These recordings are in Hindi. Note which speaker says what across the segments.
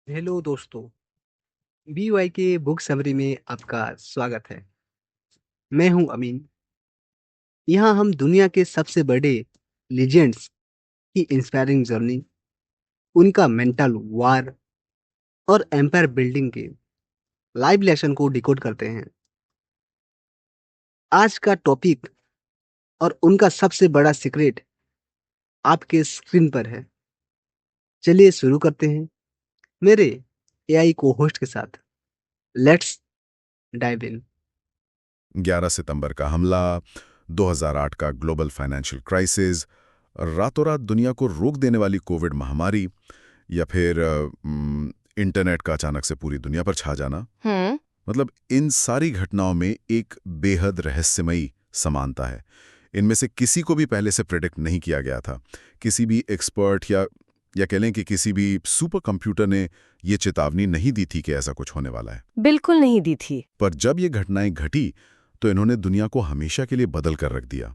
Speaker 1: हेलो दोस्तों। BY के बुक समरी में आपका स्वागत है। मैं हूं अमीन। यहाँ हम दुनिया के सबसे बड़े लीजेंड्स की इंस्पायरिंग जर्नी, उनका मेंटल वार और एम्पायर बिल्डिंग के लाइव लेसन को डिकोड करते हैं। आज का टॉपिक और उनका सबसे बड़ा सीक्रेट आपके स्क्रीन पर है। चलिए शुरू करते हैं मेरे AI को होस्ट के साथ। Let's dive in.
Speaker 2: 11 सितंबर का हमला, 2008 का ग्लोबल फाइनेंशियल क्राइसिस, रातों रात दुनिया को रोक देने वाली कोविड महामारी, या फिर इंटरनेट का अचानक से पूरी दुनिया पर छा जाना। मतलब इन सारी घटनाओं में एक बेहद रहस्यमयी समानता है। इनमें से किसी को भी पहले से प्रेडिक्ट नहीं किया गया था। किसी भी एक्सपर्ट या कह लें कि किसी भी सुपर कंप्यूटर ने ये चेतावनी नहीं दी थी कि ऐसा कुछ होने वाला है।
Speaker 3: बिल्कुल नहीं दी थी।
Speaker 2: पर जब ये घटनाएं घटी तो इन्होंने दुनिया को हमेशा के लिए बदल कर रख दिया।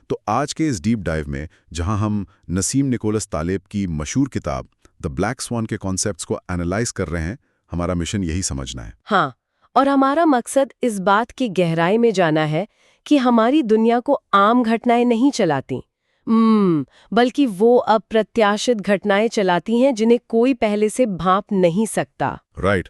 Speaker 2: तो आज के इस डीप डाइव में, जहां हम नसीम निकोलस तालेब की मशहूर किताब द ब्लैक स्वान के कॉन्सेप्ट्स को एनालाइज कर रहे हैं, हमारा मिशन यही समझना है।
Speaker 3: हाँ, और हमारा मकसद इस बात की गहराई में जाना है कि हमारी दुनिया को आम घटनाएं नहीं चलाती, बल्कि वो अप्रत्याशित घटनाएं चलाती हैं जिन्हें कोई पहले से भांप नहीं सकता।
Speaker 2: राइट।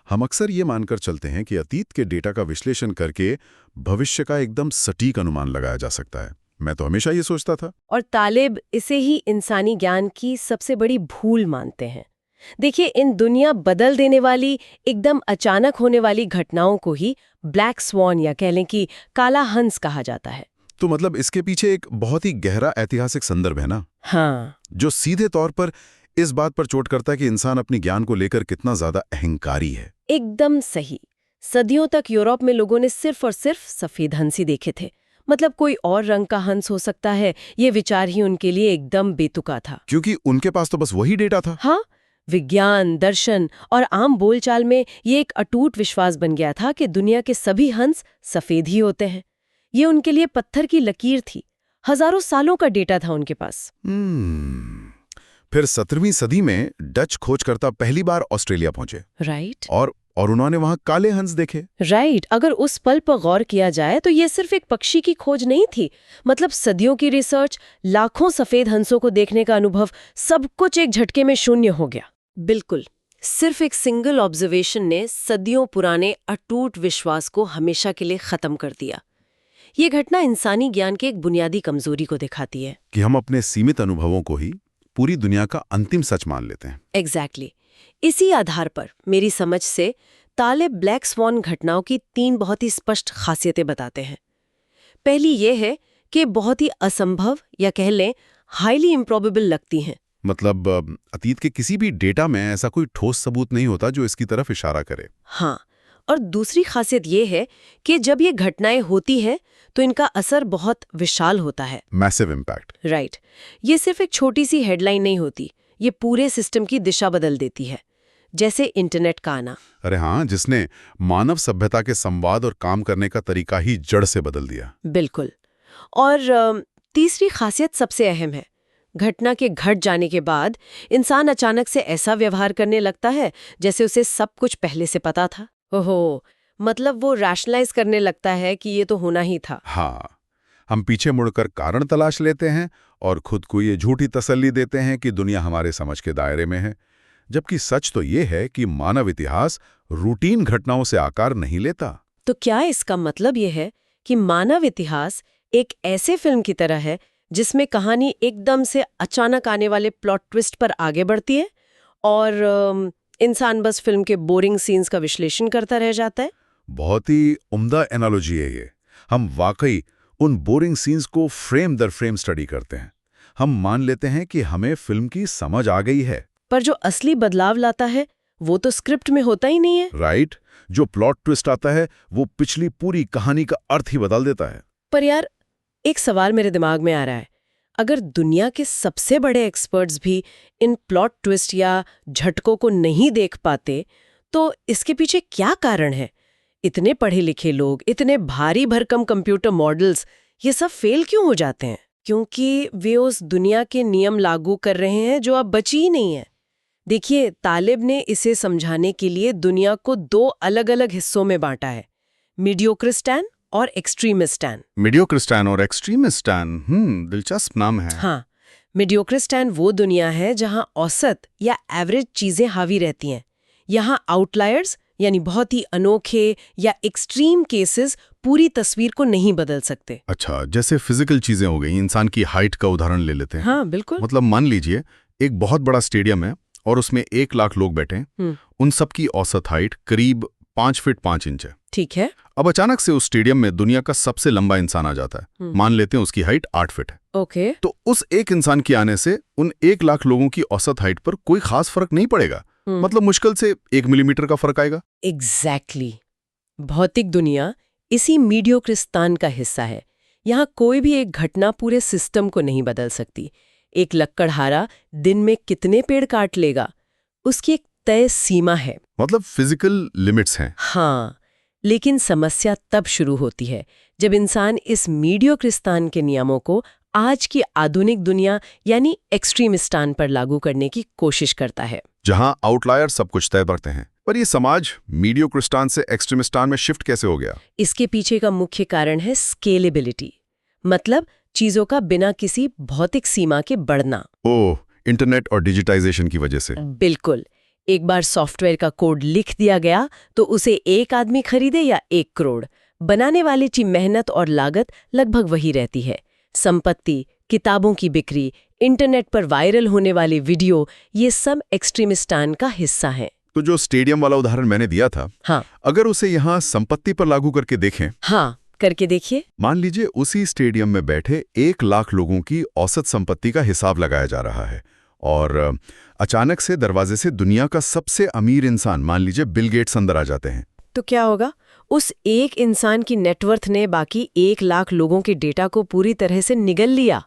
Speaker 2: हम अक्सर ये मानकर चलते हैं कि अतीत के डेटा का विश्लेषण करके भविष्य का एकदम सटीक अनुमान लगाया जा सकता है। मैं तो हमेशा ये सोचता था।
Speaker 3: और तालिब इसे ही इंसानी ज्ञान की सबसे बड़ी भूल मानते हैं। देखिए, इन दुनिया बदल देने वाली, एकदम अचानक होने वाली घटनाओं को ही ब्लैक स्वॉन या कह लें कि काला हंस कहा जाता है।
Speaker 2: तो मतलब इसके पीछे एक बहुत ही गहरा ऐतिहासिक संदर्भ है ना?
Speaker 3: हाँ,
Speaker 2: जो सीधे तौर पर इस बात पर चोट करता है कि इंसान अपनी ज्ञान को लेकर कितना ज्यादा अहंकारी है।
Speaker 3: एकदम सही। सदियों तक यूरोप में लोगों ने सिर्फ और सिर्फ सफेद हंस ही देखे थे। मतलब कोई और रंग का हंस हो सकता है, ये विचार ही उनके लिए एकदम बेतुका था।
Speaker 2: क्योंकि उनके पास तो बस वही डेटा था।
Speaker 3: हाँ, विज्ञान, दर्शन और आम बोलचाल में ये एक अटूट विश्वास बन गया था कि दुनिया के सभी हंस सफेद ही होते हैं। ये उनके लिए पत्थर की लकीर थी। हजारों सालों का डेटा था उनके पास।
Speaker 2: फिर 17वीं सदी में डच खोजकर्ता पहली बार ऑस्ट्रेलिया पहुंचे।
Speaker 3: राइट,
Speaker 2: और उन्होंने वहां काले हंस देखे।
Speaker 3: राइट। अगर उस पल पर गौर किया जाए तो ये सिर्फ एक पक्षी की खोज नहीं थी। मतलब सदियों की रिसर्च, लाखों सफेद हंसों को देखने का अनुभव, सब कुछ एक झटके में शून्य हो गया। बिल्कुल, सिर्फ एक सिंगल ऑब्जर्वेशन ने सदियों पुराने अटूट विश्वास को हमेशा के लिए खत्म कर दिया। ये घटना इंसानी ज्ञान के एक बुनियादी कमजोरी को दिखाती है
Speaker 2: कि हम अपने सीमित अनुभवों को ही पूरी दुनिया का अंतिम सच मान लेते हैं।
Speaker 3: एग्जैक्टली। इसी आधार पर मेरी समझ से तालिब ब्लैक स्वॉन घटनाओं की 3 बहुत ही स्पष्ट खासियतें बताते हैं। पहली ये है कि बहुत ही असंभव या कह लें हाईली इम्प्रॉबेबल लगती हैं।
Speaker 2: मतलब अतीत के किसी भी डेटा में ऐसा कोई ठोस सबूत नहीं होता जो इसकी तरफ इशारा करे।
Speaker 3: हाँ, और दूसरी खासियत ये है कि जब ये घटनाएं होती हैं तो इनका असर बहुत विशाल होता है।
Speaker 2: Massive impact.
Speaker 3: राइट। ये सिर्फ एक छोटी सी हेडलाइन नहीं होती, ये पूरे सिस्टम की दिशा बदल देती है। जैसे इंटरनेट का आना।
Speaker 2: अरे हाँ, जिसने मानव सभ्यता के संवाद और काम करने का तरीका ही जड़ से बदल दिया।
Speaker 3: बिल्कुल। और तीसरी खासियत सबसे अहम है। घटना के घट जाने के बाद इंसान अचानक से ऐसा व्यवहार करने लगता है जैसे उसे सब कुछ पहले से पता था। ओहो, मतलब वो रैशनलाइज करने लगता है कि ये तो होना ही था।
Speaker 2: हाँ, हम पीछे मुड़कर कारण तलाश लेते हैं और खुद को ये झूठी तसल्ली देते हैं कि दुनिया हमारे समझ के दायरे में है। जबकि सच तो ये है कि मानव इतिहास रूटीन घटनाओं से आकार नहीं लेता।
Speaker 3: तो क्या इसका मतलब ये है कि मानव इतिहास एक ऐसे फिल्म की तरह है जिसमें कहानी एकदम से अचानक आने वाले प्लॉट ट्विस्ट पर आगे बढ़ती है और इंसान बस फिल्म के बोरिंग सीन्स का विश्लेषण करता रह जाता है?
Speaker 2: बहुत ही उम्दा एनालॉजी है ये। हम वाकई उन बोरिंग सीन्स को फ्रेम दर फ्रेम स्टडी करते हैं। हम मान लेते हैं कि हमें फिल्म की समझ आ गई है।
Speaker 3: पर जो असली बदलाव लाता है वो तो स्क्रिप्ट में होता ही नहीं है।
Speaker 2: राइट। जो प्लॉट ट्विस्ट आता है वो पिछली पूरी कहानी का अर्थ ही बदल देता है।
Speaker 3: पर यार, एक सवाल मेरे दिमाग में आ रहा है। अगर दुनिया के सबसे बड़े एक्सपर्ट्स भी इन प्लॉट ट्विस्ट या झटकों को नहीं देख पाते, तो इसके पीछे क्या कारण है? इतने पढ़े लिखे लोग, इतने भारी भरकम कंप्यूटर मॉडल्स, ये सब फेल क्यों हो जाते हैं? क्योंकि वे उस दुनिया के नियम लागू कर रहे हैं जो अब बची ही नहीं है। देखिए, तालिब ने इसे समझाने के लिए दुनिया को 2 अलग-अलग हिस्सों में बांटा है, मीडियोक्रिस्टान और एक्सट्रीमिस्टान।
Speaker 2: मीडियोक्रिस्टान और एक्सट्रीमिस्टान, दिलचस्प नाम है।
Speaker 3: हाँ, मीडियोक्रिस्टान वो दुनिया है जहां औसत या एवरेज चीजें हावी रहती हैं। यहाँ आउटलायर्स यानी बहुत ही अनोखे या एक्सट्रीम केसेस पूरी तस्वीर को नहीं बदल सकते।
Speaker 2: अच्छा, जैसे फिजिकल चीजें हो गई, इंसान की हाइट का उदाहरण ले लेते हैं।
Speaker 3: हाँ, बिल्कुल।
Speaker 2: मतलब मान लीजिए एक बहुत बड़ा स्टेडियम है और उसमें 1 लाख लोग बैठे हैं। उन सबकी औसत हाइट करीब 5 फीट 5 इंच है।
Speaker 3: ठीक है।
Speaker 2: अब अचानक से उस स्टेडियम में दुनिया का सबसे लंबा इंसान आ जाता है। मान लेते हैं उसकी हाइट 8 फीट है।
Speaker 3: ओके।
Speaker 2: तो उस एक इंसान के आने से उन 1 लाख लोगों की औसत हाइट पर कोई खास फर्क नहीं पड़ेगा। मतलब मुश्किल से 1 मिलीमीटर का फर्क आएगा।
Speaker 3: एग्जैक्टली। भौतिक दुनिया इसी मीडियोक्रिस्तान का हिस्सा है। यहाँ कोई भी एक घटना पूरे सिस्टम को नहीं बदल सकती। एक लक्कड़हारा दिन में कितने पेड़ काट लेगा, उसकी एक तय सीमा है।
Speaker 2: मतलब फिजिकल लिमिट्स हैं।
Speaker 3: हाँ, लेकिन समस्या तब शुरू होती है जब इंसान इस मीडियोक्रिस्तान के नियमों को आज की आधुनिक दुनिया यानी एक्सट्रीमिस्तान पर लागू करने की कोशिश करता है,
Speaker 2: जहां आउटलायर सब कुछ तय करते हैं। पर ये समाज मीडियोक्रिस्टान से एक्सट्रीमिस्टान में शिफ्ट कैसे हो गया?
Speaker 3: इसके पीछे का मुख्य कारण है स्केलेबिलिटी, मतलब चीजों का बिना किसी भौतिक सीमा के बढ़ना।
Speaker 2: ओह, इंटरनेट और डिजिटाइजेशन की वजह से।
Speaker 3: बिल्कुल। एक बार सॉफ्टवेयर का कोड लिख दिया गया तो उसे एक आदमी खरीदे या 1 करोड़, बनाने वाले की मेहनत और लागत लगभग वही रहती है। संपत्ति, किताबों की बिक्री, इंटरनेट पर वायरल होने वाले वीडियो, ये सब एक्सट्रीमिस्तान का हिस्सा हैं।
Speaker 2: तो जो स्टेडियम वाला उदाहरण मैंने दिया था,
Speaker 3: हाँ,
Speaker 2: अगर उसे यहाँ संपत्ति पर लागू करके देखें।
Speaker 3: हाँ, करके देखिए।
Speaker 2: मान लीजिए उसी स्टेडियम में बैठे 1 लाख लोगों की औसत संपत्ति का हिसाब लगाया जा रहा है और अचानक से दरवाजे से दुनिया का सबसे अमीर इंसान, मान लीजिए बिल गेट्स, अंदर आ जाते हैं।
Speaker 3: तो क्या होगा? उस एक इंसान की नेटवर्थ ने बाकी 1 लाख लोगों के डेटा को पूरी तरह से निगल लिया।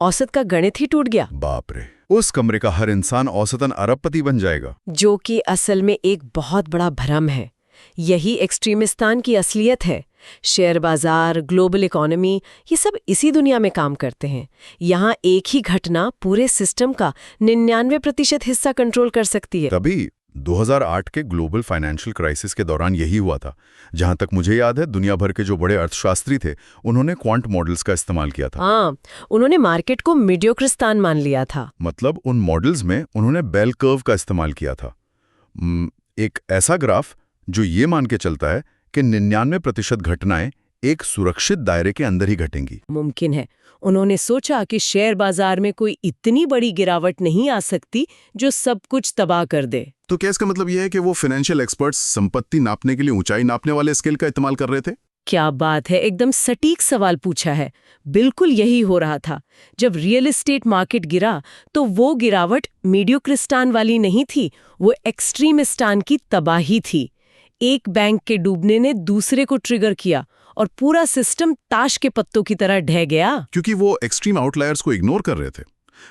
Speaker 3: औसत का गणित ही टूट गया।
Speaker 2: बाप रे, उस कमरे का हर इंसान औसतन अरबपति बन जाएगा।
Speaker 3: जो कि असल में एक बहुत बड़ा भ्रम है। यही एक्सट्रीमिस्तान की असलियत है। शेयर बाजार, ग्लोबल इकोनॉमी, ये सब इसी दुनिया में काम करते हैं। यहाँ एक ही घटना पूरे सिस्टम का 99% हिस्सा कंट्रोल कर सकती है।
Speaker 2: तभी 2008 के ग्लोबल फाइनेंशियल क्राइसिस के दौरान यही हुआ था। जहां तक मुझे याद है, दुनिया भर के जो बड़े अर्थशास्त्री थे, उन्होंने क्वांट मॉडल्स का इस्तेमाल किया था।
Speaker 3: हाँ, उन्होंने मार्केट को मीडियोक्रिस्तान मान लिया था।
Speaker 2: मतलब उन मॉडल्स में उन्होंने बेल कर्व का इस्तेमाल किया था। एक ऐसा ग्राफ जो ये मान के चलता है कि 99% घटनाएं एक सुरक्षित दायरे के अंदर ही घटेंगी।
Speaker 3: मुमकिन है। उन्होंने सोचा कि शेयर बाजार में कोई इतनी बड़ी गिरावट नहीं आ सकती जो सब कुछ तबाह कर दे।
Speaker 2: तो क्या इसका मतलब यह है कि वो फाइनेंशियल एक्सपर्ट्स संपत्ति नापने के लिए ऊंचाई नापने वाले स्केल का इस्तेमाल कर रहे थे?
Speaker 3: क्या बात है, एकदम सटीक सवाल पूछा है। बिल्कुल यही हो रहा था। जब रियल एस्टेट मार्केट गिरा तो वो गिरावट मीडियोक्रिस्तान वाली नहीं थी, वो एक्सट्रीमिस्तान की तबाही थी। एक बैंक के डूबने ने दूसरे को ट्रिगर किया और पूरा सिस्टम ताश के पत्तों की तरह ढह गया।
Speaker 2: क्योंकि वो एक्सट्रीम आउटलायर्स को इग्नोर कर रहे थे।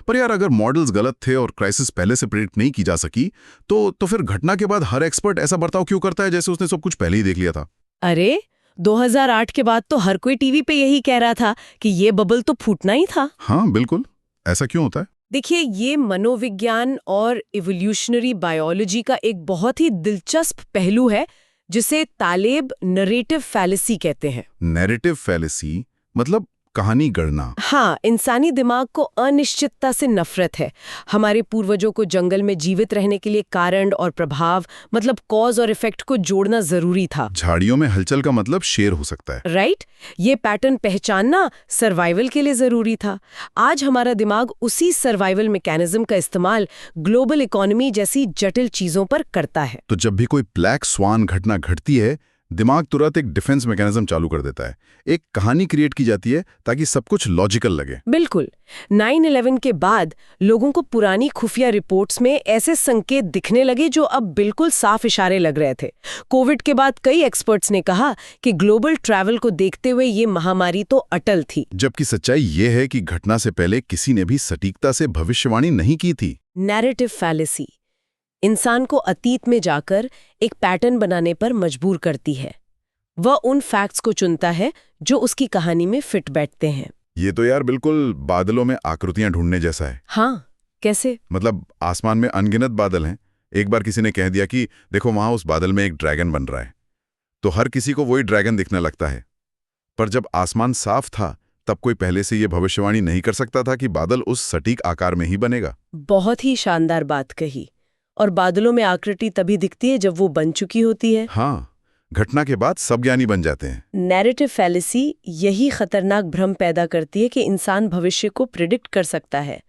Speaker 2: पर यार, अगर मॉडल्स गलत थे और क्राइसिस पहले से प्रेडिक्ट नहीं की जा सकी, तो फिर घटना के बाद हर एक्सपर्ट ऐसा बर्ताव क्यों करता है जैसे उसने सब कुछ पहले ही देख लिया था?
Speaker 3: अरे, 2008 के बाद तो हर कोई टीवी पे यही कह रहा था कि ये बबल तो फूटना ही था।
Speaker 2: हाँ बिल्कुल, ऐसा क्यों होता है?
Speaker 3: देखिए, ये मनोविज्ञान और इवोल्यूशनरी बायोलॉजी का एक बहुत ही दिलचस्प पहलू है जिसे तालेब नरेटिव फैलेसी कहते हैं।
Speaker 2: नैरेटिव फैलेसी मतलब कहानी गढ़ना।
Speaker 3: हाँ, इंसानी दिमाग को अनिश्चितता से नफरत है। हमारे पूर्वजों को जंगल में जीवित रहने के लिए कारण और प्रभाव, मतलब कॉज और इफेक्ट को जोड़ना जरूरी था।
Speaker 2: झाड़ियों में हलचल का मतलब शेर हो सकता है,
Speaker 3: राइट? ये पैटर्न पहचानना सर्वाइवल के लिए जरूरी था। आज हमारा दिमाग उसी सर्वाइवल मैकेनिज्म का इस्तेमाल ग्लोबल इकोनॉमी जैसी जटिल चीजों पर करता है।
Speaker 2: तो जब भी कोई ब्लैक स्वान घटना घटती है, दिमाग तुरंत एक डिफेंस मैकेनिज्म चालू कर देता है। एक कहानी क्रिएट की जाती है ताकि सब कुछ लॉजिकल लगे।
Speaker 3: बिल्कुल। 9/11 के बाद लोगों को पुरानी खुफिया रिपोर्ट्स में ऐसे संकेत दिखने लगे जो अब बिल्कुल साफ इशारे लग रहे थे। कोविड के बाद कई एक्सपर्ट्स ने कहा कि ग्लोबल ट्रैवल को देखते हुए ये महामारी तो अटल थी।
Speaker 2: जबकि सच्चाई ये है कि घटना से पहले किसी ने भी सटीकता से भविष्यवाणी नहीं की थी।
Speaker 3: नैरेटिव फैलेसी इंसान को अतीत में जाकर एक पैटर्न बनाने पर मजबूर करती है। वह उन फैक्ट्स को चुनता है जो उसकी कहानी में फिट बैठते हैं।
Speaker 2: ये तो यार बिल्कुल बादलों में आकृतियां ढूंढने जैसा है।
Speaker 3: हाँ, कैसे?
Speaker 2: मतलब आसमान में अनगिनत बादल हैं। एक बार किसी ने कह दिया कि देखो वहां उस बादल में एक ड्रैगन बन रहा है, तो हर किसी को वही ड्रैगन दिखने लगता है। पर जब आसमान साफ था तब कोई पहले से ये भविष्यवाणी नहीं कर सकता था कि बादल उस सटीक आकार में ही बनेगा।
Speaker 3: बहुत ही शानदार बात कही। और बादलों में आकृति तभी दिखती है जब वो बन चुकी होती है।
Speaker 2: हाँ, घटना के बाद सब ज्ञानी बन जाते हैं।
Speaker 3: नैरेटिव फैलेसी यही खतरनाक भ्रम पैदा करती है कि इंसान भविष्य को प्रिडिक्ट कर सकता है।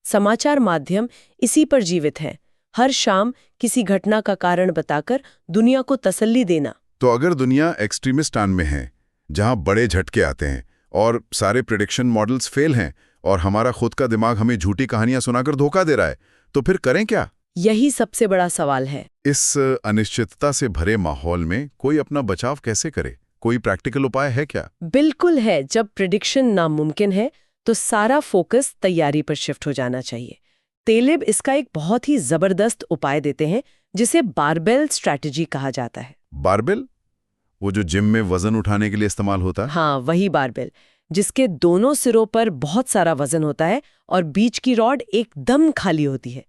Speaker 3: समाचार माध्यम इसी पर जीवित हैं। हर शाम किसी घटना का कारण बताकर दुनिया को तसल्ली देना।
Speaker 2: तो अगर दुनिया एक्सट्रीमिस्ट टान में है, जहां बड़े झटके आते हैं और सारे प्रिडिक्शन मॉडल्स फेल हैं और हमारा खुद का दिमाग हमें झूठी कहानियां सुनाकर धोखा दे रहा है, तो फिर करें क्या?
Speaker 3: यही सबसे बड़ा सवाल है।
Speaker 2: इस अनिश्चितता से भरे माहौल में कोई अपना बचाव कैसे करे? कोई प्रैक्टिकल उपाय है क्या?
Speaker 3: बिल्कुल है। जब प्रिडिक्शन नामुमकिन है तो सारा फोकस तैयारी पर शिफ्ट हो जाना चाहिए। तेलिब इसका एक बहुत ही जबरदस्त उपाय देते हैं जिसे बारबेल स्ट्रैटेजी कहा जाता है।
Speaker 2: बारबेल? वो जो जिम में वजन उठाने के लिए इस्तेमाल होता है?
Speaker 3: हाँ, वही बारबेल, जिसके दोनों सिरों पर बहुत सारा वजन होता है और बीच की रॉड एकदम खाली होती है।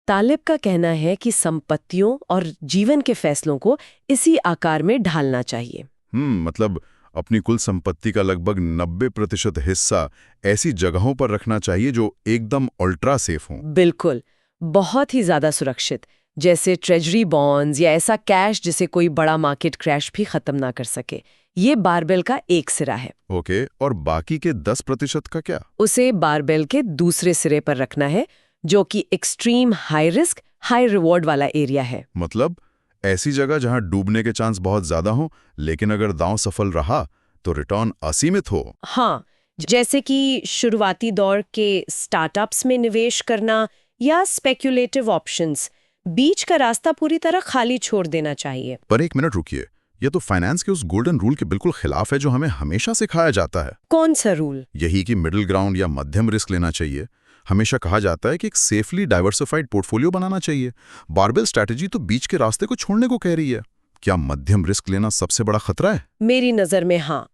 Speaker 3: तालिब का कहना है कि संपत्तियों और जीवन के फैसलों को इसी आकार में ढालना चाहिए।
Speaker 2: मतलब अपनी कुल संपत्ति का लगभग 90% हिस्सा ऐसी जगहों पर रखना चाहिए जो एकदम अल्ट्रा सेफ हों।
Speaker 3: बिल्कुल, बहुत ही ज्यादा सुरक्षित, जैसे ट्रेजरी बॉन्ड्स या ऐसा कैश जिसे कोई बड़ा मार्केट क्रैश भी खत्म ना कर सके। ये बारबेल का एक सिरा है।
Speaker 2: ओके, और बाकी के 10% का क्या?
Speaker 3: उसे बारबेल के दूसरे सिरे पर रखना है, जो कि extreme high risk high reward वाला एरिया है।
Speaker 2: मतलब ऐसी जगह जहां डूबने के चांस बहुत ज्यादा हो, लेकिन अगर दांव सफल रहा तो रिटर्न असीमित हो।
Speaker 3: हाँ, जैसे कि शुरुआती दौर के स्टार्टअप्स में निवेश करना या स्पेक्युलेटिव ऑप्शंस। बीच का रास्ता पूरी तरह खाली छोड़ देना चाहिए।
Speaker 2: पर एक मिनट रुकिए, यह तो फाइनेंस के उस गोल्डन रूल के बिल्कुल खिलाफ है जो हमें हमेशा सिखाया जाता है।
Speaker 3: कौन सा रूल?
Speaker 2: यही कि मिडिल ग्राउंड या मध्यम रिस्क लेना चाहिए। हमेशा कहा जाता है कि एक सेफली डाइवर्सिफाइड पोर्टफोलियो बनाना चाहिए। बारबेल स्ट्रैटेजी तो बीच के रास्ते को छोड़ने को कह रही है। क्या मध्यम रिस्क लेना सबसे बड़ा खतरा है?
Speaker 3: मेरी नजर में हाँ।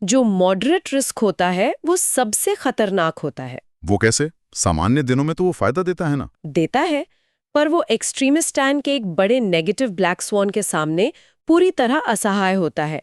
Speaker 3: जो मॉडरेट रिस्क होता है वो सबसे खतरनाक होता है।
Speaker 2: वो कैसे? सामान्य दिनों में तो वो फायदा देता है ना?
Speaker 3: देता है, पर वो एक्सट्रीमिस्ट स्टैंड के एक बड़े नेगेटिव ब्लैक स्वॉन के सामने पूरी तरह असहाय होता है।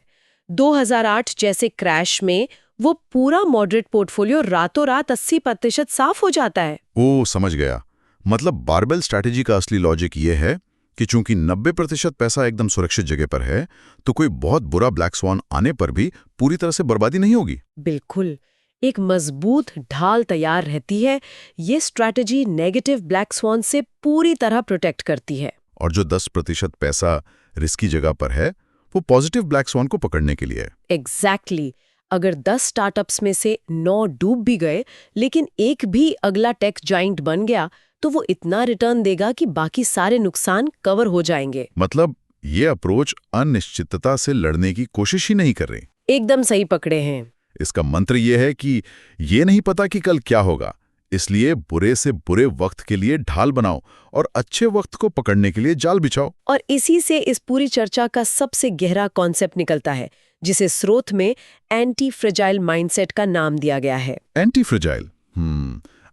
Speaker 3: 2008 जैसे क्रैश में वो पूरा मॉडरेट पोर्टफोलियो रातों रात 80% साफ हो जाता है।
Speaker 2: ओ, समझ गया। मतलब बारबेल स्ट्रैटेजी का असली लॉजिक ये है कि चूंकि 90% पैसा एकदम सुरक्षित जगह पर है, तो कोई बहुत बुरा ब्लैक स्वॉन आने पर भी पूरी तरह से बर्बादी नहीं होगी।
Speaker 3: बिल्कुल, एक मजबूत ढाल तैयार रहती है। ये स्ट्रैटेजी नेगेटिव ब्लैक स्वॉन से पूरी तरह प्रोटेक्ट करती है।
Speaker 2: और जो 10% पैसा रिस्की जगह पर है, वो पॉजिटिव ब्लैक स्वॉन को पकड़ने के लिए है।
Speaker 3: एग्जैक्टली। अगर 10 स्टार्टअप्स में से 9 डूब भी गए, लेकिन एक भी अगला टेक जाइंट बन गया, तो वो इतना रिटर्न देगा कि बाकी सारे नुकसान कवर हो जाएंगे।
Speaker 2: मतलब ये अप्रोच अनिश्चितता से लड़ने की कोशिश ही नहीं कर रही।
Speaker 3: एकदम सही पकड़े हैं।
Speaker 2: इसका मंत्र ये है कि ये नहीं पता कि कल क्या होगा, इसलिए बुरे से बुरे वक्त के लिए ढाल बनाओ और अच्छे वक्त को पकड़ने के लिए जाल बिछाओ।
Speaker 3: और इसी से इस पूरी चर्चा का सबसे गहरा कॉन्सेप्ट निकलता है, जिसे स्रोत में एंटी फ्रेजाइल माइंडसेट का नाम दिया गया है।
Speaker 2: Anti fragile?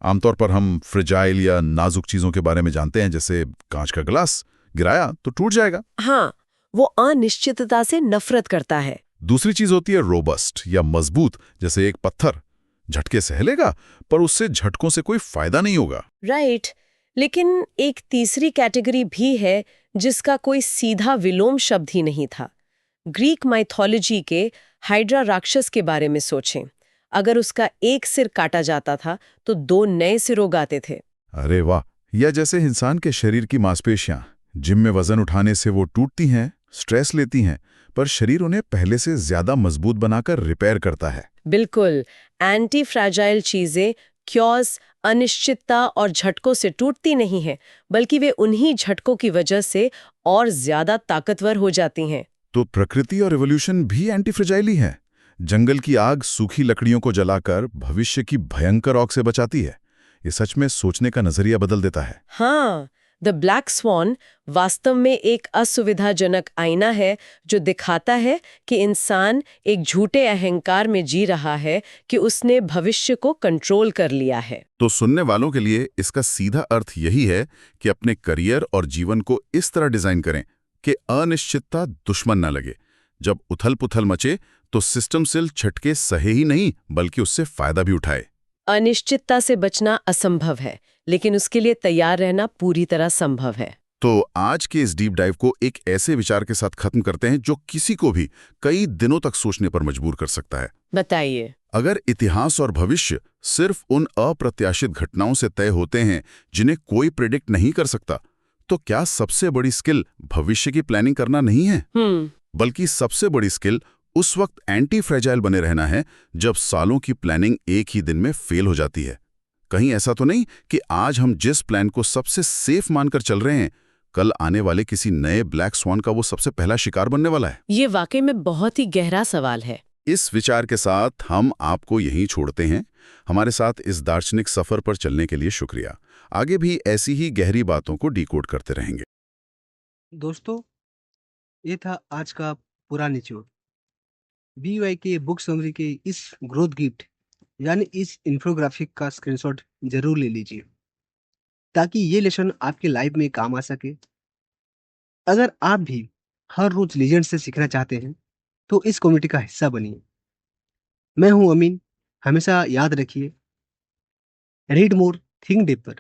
Speaker 2: आमतौर पर हम फ्रेजाइल या नाजुक चीजों के बारे में जानते हैं, जैसे कांच का गिलास गिराया तो टूट जाएगा।
Speaker 3: हाँ, वो अनिश्चितता से नफरत करता है।
Speaker 2: दूसरी चीज होती है रोबस्ट या मजबूत, जैसे एक पत्थर झटके सह लेगा, पर उससे झटकों से कोई फायदा नहीं होगा।
Speaker 3: राइट। लेकिन एक तीसरी कैटेगरी भी है जिसका कोई सीधा विलोम शब्द ही नहीं था। ग्रीक माइथोलॉजी के हाइड्रा राक्षस के बारे में सोचें। अगर उसका एक सिर काटा जाता था तो 2 नए सिर उगाते थे।
Speaker 2: अरे वाह! या जैसे इंसान के शरीर की मांसपेशियां, जिम में वजन उठाने से वो टूटती हैं, स्ट्रेस लेती हैं, पर शरीर उन्हें पहले से ज्यादा मजबूत बनाकर रिपेयर करता है।
Speaker 3: बिल्कुल, एंटी फ्रैजाइल चीजें क्योस, अनिश्चितता और झटकों से टूटती नहीं हैं, बल्कि वे उन्हीं झटकों की वजह से और ज्यादा ताकतवर हो जाती हैं।
Speaker 2: तो प्रकृति और एवोल्यूशन भी एंटी फ्रेजाइल ही है। जंगल की आग सूखी लकड़ियों को जलाकर भविष्य की भयंकर आग से बचाती है। ये सच में सोचने का नजरिया बदल देता है।
Speaker 3: हाँ, द ब्लैक स्वॉन वास्तव में एक असुविधाजनक आईना है जो दिखाता है कि इंसान एक झूठे अहंकार में जी रहा है कि उसने भविष्य को कंट्रोल कर लिया है।
Speaker 2: तो सुनने वालों के लिए इसका सीधा अर्थ यही है कि अपने करियर और जीवन को इस तरह डिजाइन करें कि अनिश्चितता दुश्मन न लगे। जब उथल-पुथल मचे तो सिस्टम सिल झटके सहे ही नहीं बल्कि उससे फायदा भी उठाए।
Speaker 3: अनिश्चितता से बचना असंभव है, लेकिन उसके लिए तैयार रहना पूरी तरह संभव है।
Speaker 2: तो आज के इस डीप डाइव को एक ऐसे विचार के साथ खत्म करते हैं जो किसी को भी कई दिनों तक सोचने पर मजबूर कर सकता है।
Speaker 3: बताइए।
Speaker 2: अगर इतिहास और भविष्य सिर्फ उन अप्रत्याशित घटनाओं से तय होते हैं जिन्हें कोई प्रेडिक्ट नहीं कर सकता, तो क्या सबसे बड़ी स्किल भविष्य की प्लानिंग करना नहीं है, बल्कि सबसे बड़ी स्किल उस वक्त एंटी फ्रेजाइल बने रहना है जब सालों की प्लानिंग एक ही दिन में फेल हो जाती है। कहीं ऐसा तो नहीं कि आज हम जिस प्लान को सबसे सेफ मानकर चल रहे हैं, कल आने वाले किसी नए ब्लैक स्वॉन का वो सबसे पहला शिकार बनने वाला है?
Speaker 3: ये वाकई में बहुत ही गहरा सवाल है।
Speaker 2: इस विचार के साथ हम आपको यहीं छोड़ते हैं। हमारे साथ इस दार्शनिक सफर पर चलने के लिए शुक्रिया। आगे भी ऐसी ही गहरी बातों को डिकोड करते रहेंगे।
Speaker 1: दोस्तों, ये था आज का पूरा निचोड़। बीवाई के बुक समरी के इस ग्रोथ गिफ्ट यानी इस इन्फोग्राफिक का स्क्रीनशॉट जरूर ले लीजिए ताकि ये लेसन आपके लाइफ में काम आ सके। अगर आप भी हर रोज लीजेंड से सीखना चाहते हैं तो इस कम्युनिटी का हिस्सा बनिए। मैं हूं अमीन। हमेशा याद रखिए, रीड मोर थिंक डीपर।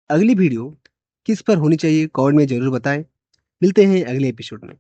Speaker 1: अगली वीडियो किस पर होनी चाहिए कमेंट में जरूर बताएं। मिलते हैं अगले एपिसोड में।